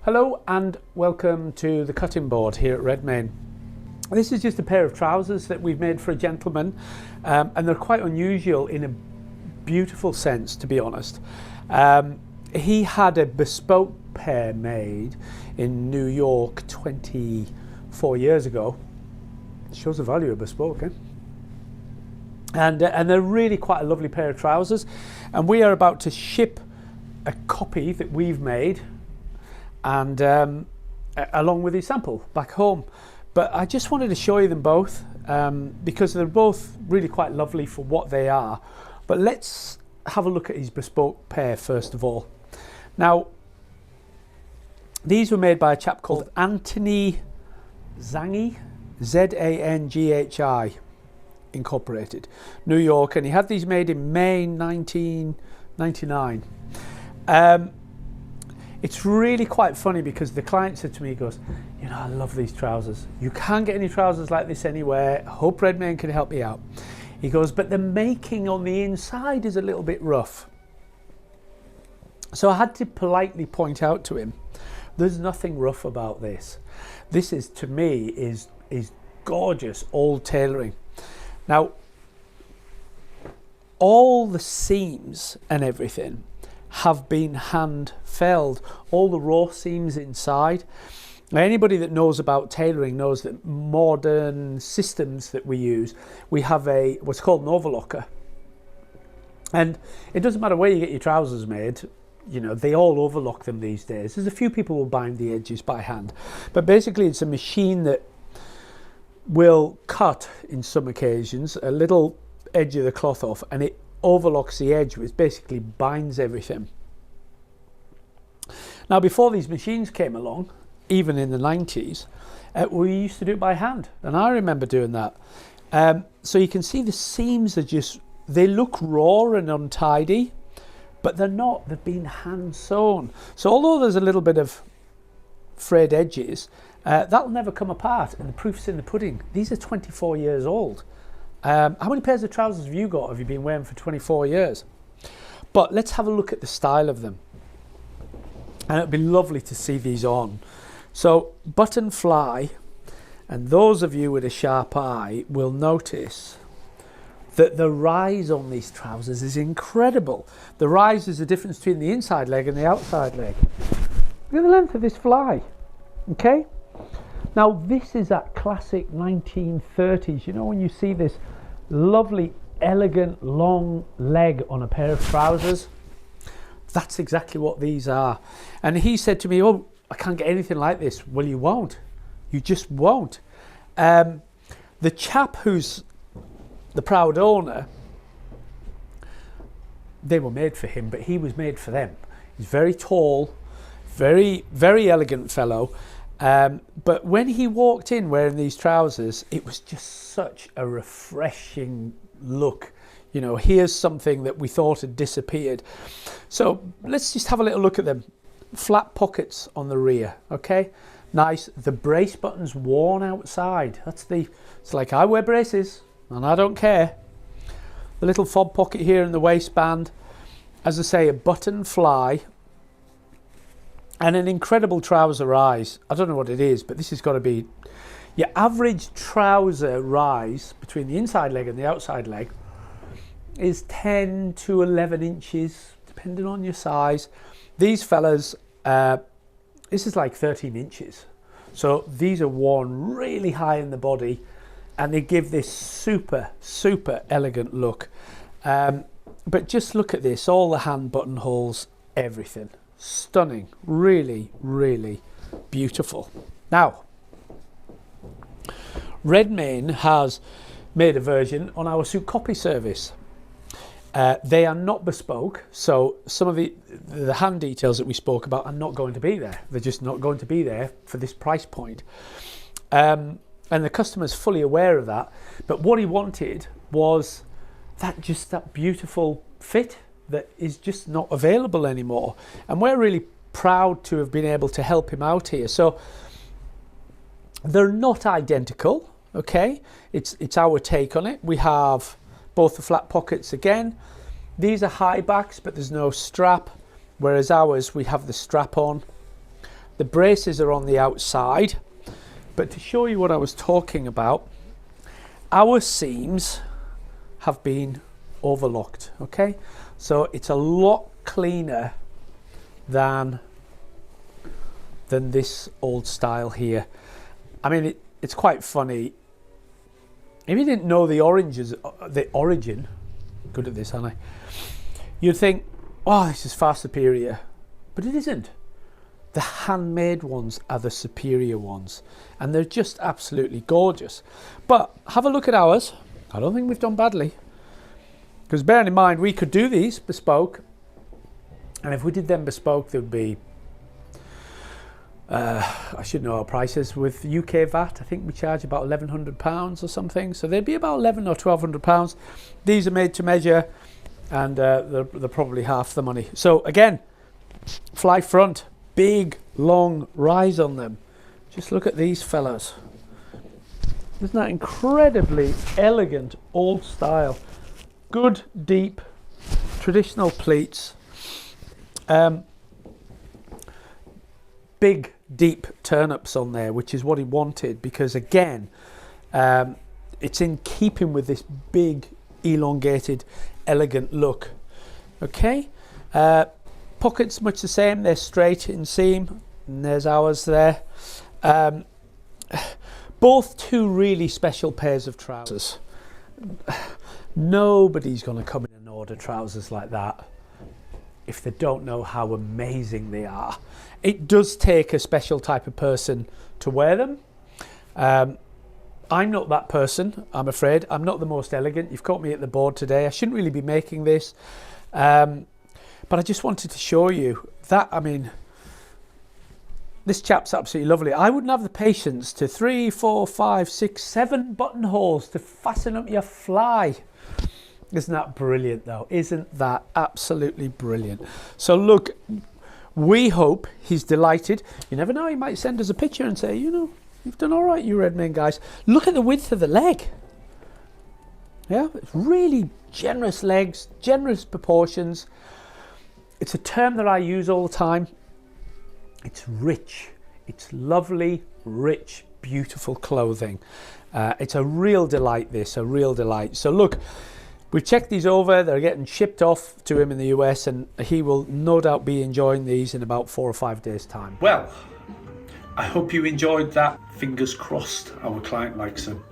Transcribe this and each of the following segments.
Hello and welcome to the cutting board here at Redmayne. This is just a pair of trousers that we've made for a gentleman, and they're quite unusual in a beautiful sense, to be honest. He had a bespoke pair made in New York 24 years ago. Shows the value of bespoke, eh? And they're really quite a lovely pair of trousers, and we are about to ship a copy that we've made and along with his sample back home. But I just wanted to show you them both because they're both really quite lovely for what they are. But let's have a look at his bespoke pair first of all. Now, these were made by a chap called Anthony Zanghi, Z-A-N-G-H-I Incorporated, New York, and he had these made in May 1999. It's really quite funny because the client said to me, he goes, you know, I love these trousers. You can't get any trousers like this anywhere. Hope Redmayne can help me out. He goes, but the making on the inside is a little bit rough. So I had to politely point out to him, there's nothing rough about this. This is, to me, is gorgeous old tailoring. Now, all the seams and everything have been hand felled, all the raw seams inside. Now, anybody that knows about tailoring knows that modern systems that we use, we have what's called an overlocker, and it doesn't matter where you get your trousers made, you know, they all overlock them these days. There's a few people who bind the edges by hand, but basically it's a machine that will cut, in some occasions, a little edge of the cloth off, and it overlocks the edge, which basically binds everything. Now, before these machines came along, even in the 90s, we used to do it by hand, and I remember doing that. So you can see the seams are just, they look raw and untidy, but they're not, they've been hand sewn. So although there's a little bit of frayed edges, that'll never come apart, and the proof's in the pudding. These are 24 years old. How many pairs of trousers have you got? Have you been wearing for 24 years? But let's have a look at the style of them. And it'd be lovely to see these on. So, button fly, and those of you with a sharp eye will notice that the rise on these trousers is incredible. The rise is the difference between the inside leg and the outside leg. Look at the length of this fly, okay? Now, this is that classic 1930s, you know, when you see this lovely, elegant, long leg on a pair of trousers. That's exactly what these are. And he said to me, oh, I can't get anything like this. Well, you won't. You just won't. The chap who's the proud owner, they were made for him, but he was made for them. He's very tall, very, very elegant fellow. But when he walked in wearing these trousers, it was just such a refreshing look. You know, here's something that we thought had disappeared. So let's just have a little look at them. Flat pockets on the rear, okay? Nice. The brace button's worn outside. It's like I wear braces and I don't care. The little fob pocket here in the waistband. As I say, a button fly. And an incredible trouser rise. I don't know what it is, but this has got to be your average trouser rise between the inside leg and the outside leg is 10 to 11 inches, depending on your size. These fellas, this is like 13 inches. So these are worn really high in the body, and they give this super, super elegant look. But just look at this, all the hand buttonholes, everything. Stunning, really, really beautiful. Now, Redmayne has made a version on our suit copy service. They are not bespoke, so some of the hand details that we spoke about are not going to be there. They're just not going to be there for this price point. And the customer's fully aware of that. But what he wanted was that beautiful fit that is just not available anymore, and we're really proud to have been able to help him out here. So they're not identical, okay? It's our take on it. We have both the flat pockets again. These are high backs, but there's no strap, whereas ours, we have the strap on. The braces are on the outside, but to show you what I was talking about, our seams have been overlocked, okay? So it's a lot cleaner than this old style here. I mean, it's quite funny. If you didn't know the origin, good at this, aren't I? You'd think, oh, this is far superior, but it isn't. The handmade ones are the superior ones, and they're just absolutely gorgeous. But have a look at ours. I don't think we've done badly, because bearing in mind we could do these bespoke, and if we did them bespoke, there'd be I should know our prices with UK VAT. I think we charge about £1,100 or something, so they'd be about £1,100 or £1,200. These are made to measure, and they're probably half the money. So again, fly front, big long rise on them. Just look at these fellas. Isn't that incredibly elegant old style? Good deep traditional pleats, big deep turnips on there, which is what he wanted, because again, it's in keeping with this big elongated elegant look. Okay, pockets much the same, they're straight in seam, and there's ours there. Both two really special pairs of trousers. Nobody's going to come in and order trousers like that if they don't know how amazing they are. It does take a special type of person to wear them. I'm not that person, I'm afraid. I'm not the most elegant. You've caught me at the board today. I shouldn't really be making this. But I just wanted to show you that, I mean, this chap's absolutely lovely. I wouldn't have the patience to 3, 4, 5, 6, 7 buttonholes to fasten up your fly. Isn't that brilliant though? Isn't that absolutely brilliant? So look, we hope he's delighted. You never know, he might send us a picture and say, you know, you've done all right, you Redmayne guys. Look at the width of the leg. Yeah, it's really generous legs, generous proportions. It's a term that I use all the time. It's rich. It's lovely, rich, beautiful clothing. It's a real delight, this, a real delight. So look, we've checked these over. They're getting shipped off to him in the US, and he will no doubt be enjoying these in about 4 or 5 days' time. Well, I hope you enjoyed that. Fingers crossed our client likes them.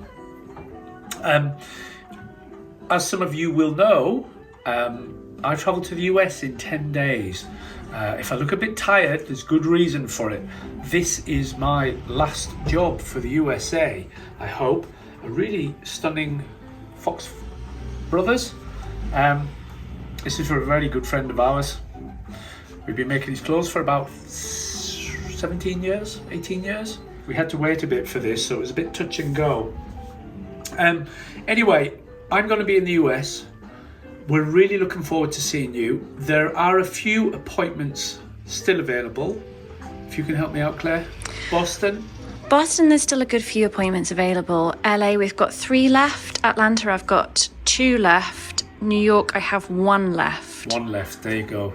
As some of you will know, I travelled to the US in 10 days. If I look a bit tired, there's good reason for it. This is my last job for the USA, I hope. A really stunning Fox Brothers. This is for a very good friend of ours. We've been making these clothes for about 17 years, 18 years. We had to wait a bit for this, so it was a bit touch and go. Anyway, I'm going to be in the US. We're really looking forward to seeing you. There are a few appointments still available. If you can help me out, Claire. Boston, there's still a good few appointments available. LA, we've got 3 left. Atlanta, I've got 2 left. New York, I have 1 left. 1 left, there you go.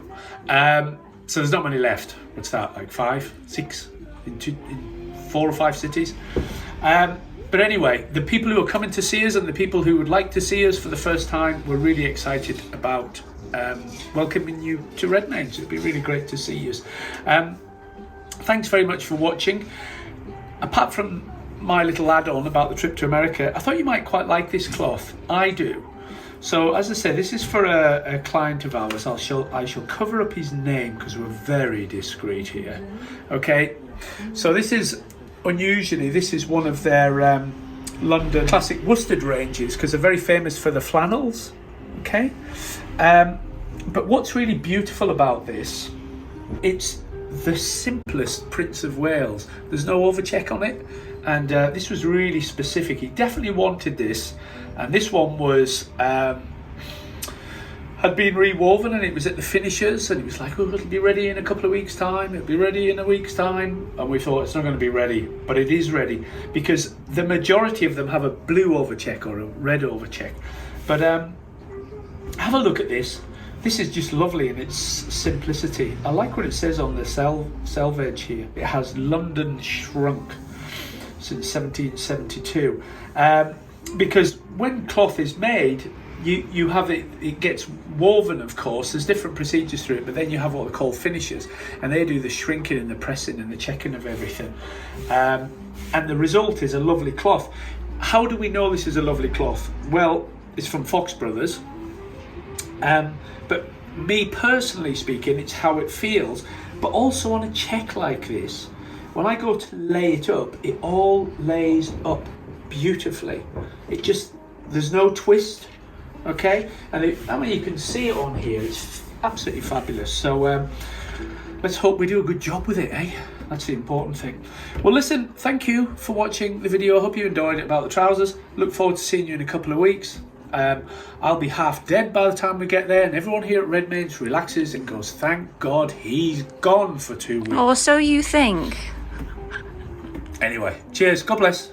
So there's not many left. What's that, like 5, 6 in 4 or 5 cities? But anyway, the people who are coming to see us and the people who would like to see us for the first time, we're really excited about welcoming you to Redmayne. So it'd be really great to see you. Thanks very much for watching. Apart from my little add-on about the trip to America, I thought you might quite like this cloth. I do. So as I said, this is for a client of ours. I shall cover up his name because we're very discreet here. Okay, so this is unusually, this is one of their London classic worsted ranges, because they're very famous for the flannels. Okay, but what's really beautiful about this, it's the simplest Prince of Wales. There's no overcheck on it, and this was really specific. He definitely wanted this, and this one was had been rewoven, and it was at the finishers, and it was like, oh, it'll be ready in a couple of weeks' time, it'll be ready in a week's time, and we thought it's not going to be ready, but it is ready, because the majority of them have a blue overcheck or a red overcheck. But have a look at this. This is just lovely in its simplicity. I like what it says on the selvage here. It has London shrunk since 1772. Because when cloth is made, you have it gets woven, of course. There's different procedures through it, but then you have what they call finishers, and they do the shrinking and the pressing and the checking of everything. And the result is a lovely cloth. How do we know this is a lovely cloth? Well, it's from Fox Brothers. But me personally speaking, it's how it feels. But also on a check like this, when I go to lay it up, it all lays up beautifully. There's no twist, okay? And you can see it on here. It's absolutely fabulous. So let's hope we do a good job with it, eh? That's the important thing. Well, listen, thank you for watching the video. I hope you enjoyed it about the trousers. Look forward to seeing you in a couple of weeks. I'll be half dead by the time we get there, and everyone here at Redmayne's relaxes and goes, thank God he's gone for 2 weeks. Or so you think. Anyway, cheers. God bless.